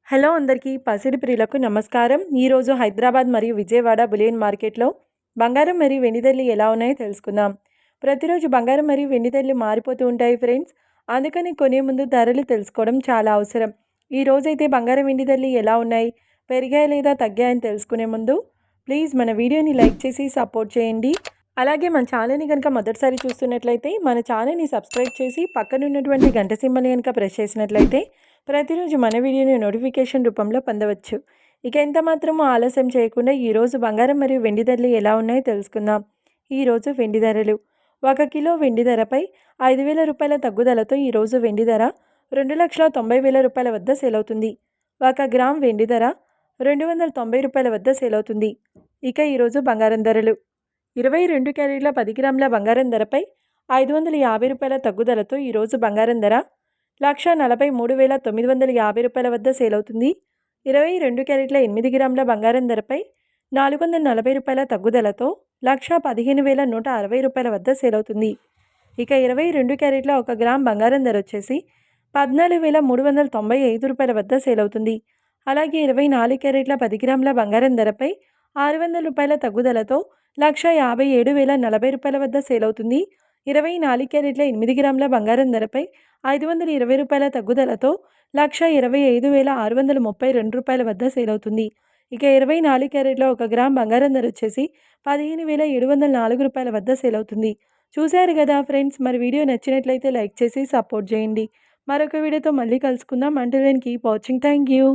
Hello అందరికీ పసిడి ప్రియులకు నమస్కారం. ఈరోజు హైదరాబాద్ మరియు విజయవాడ బులియన్ మార్కెట్లో బంగారం మరియు వెండి ధరలు ఎలా ఉన్నాయో తెలుసుకుందాం. ప్రతిరోజు బంగారం మరియు వెండి ధరలు మారిపోతూ ఉంటాయి ఫ్రెండ్స్. అందుకని కొనే ముందు ధరలు తెలుసుకోవడం చాలా అవసరం. ఈ రోజైతే బంగారం వెండి ధరలు ఎలా ఉన్నాయి, పెరిగాయి లేదా తగ్గాయని తెలుసుకునే ముందు ప్లీజ్ మన వీడియోని లైక్ చేసి సపోర్ట్ చేయండి. అలాగే మన ఛానల్ని కనుక మొదటిసారి చూస్తున్నట్లయితే మన ఛానల్ని సబ్స్క్రైబ్ చేసి పక్కనున్నటువంటి గంట సింబల్ని కనుక ప్రెస్ చేసినట్లయితే ప్రతిరోజు మన వీడియోని నోటిఫికేషన్ రూపంలో పొందవచ్చు. ఇక ఎంత మాత్రమూ ఆలస్యం చేయకుండా ఈరోజు బంగారం మరియు వెండి ధరలు ఎలా ఉన్నాయో తెలుసుకుందాం. ఈరోజు వెండి ధరలు 1 కిలో వెండి ధరపై 5,000 రూపాయల తగ్గుదలతో ఈరోజు వెండి ధర 2,90,000 రూపాయల వద్ద సేల్ అవుతుంది. 1 గ్రామ్ వెండి ధర 290 రూపాయల వద్ద సేల్ అవుతుంది. ఇక ఈరోజు బంగారం ధరలు 22 క్యారెట్ల 10 గ్రాముల బంగారం ధరపై 550 రూపాయల తగ్గుదలతో ఈరోజు బంగారం ధర 1,43,950 రూపాయల వద్ద సేల్ అవుతుంది. 22 క్యారెట్ల 8 గ్రాముల బంగారం ధరపై 440 రూపాయల తగ్గుదలతో 1,15,160 రూపాయల వద్ద సేల్ అవుతుంది. ఇక 22 క్యారెట్ల 1 గ్రామ్ బంగారం ధర వచ్చేసి 14,395 రూపాయల వద్ద సేల్ అవుతుంది. అలాగే 24 క్యారెట్ల 10 గ్రాముల బంగారం ధరపై 600 రూపాయల తగ్గుదలతో 1,57,040 రూపాయల వద్ద సేల్ అవుతుంది. 24 క్యారెట్ల 8 గ్రాముల బంగారం ధరపై 520 రూపాయల తగ్గుదలతో 1,25,632 రూపాయల వద్ద సేల్ అవుతుంది. ఇక 24 క్యారెట్ల 1 గ్రామ్ బంగారం ధర వచ్చేసి 15,704 రూపాయల వద్ద సేల్ అవుతుంది. చూశారు కదా ఫ్రెండ్స్, మరి వీడియో నచ్చినట్లయితే లైక్ చేసి సపోర్ట్ చేయండి. మరొక వీడియోతో మళ్ళీ కలుసుకుందాం. Until then keep watching. Thank you.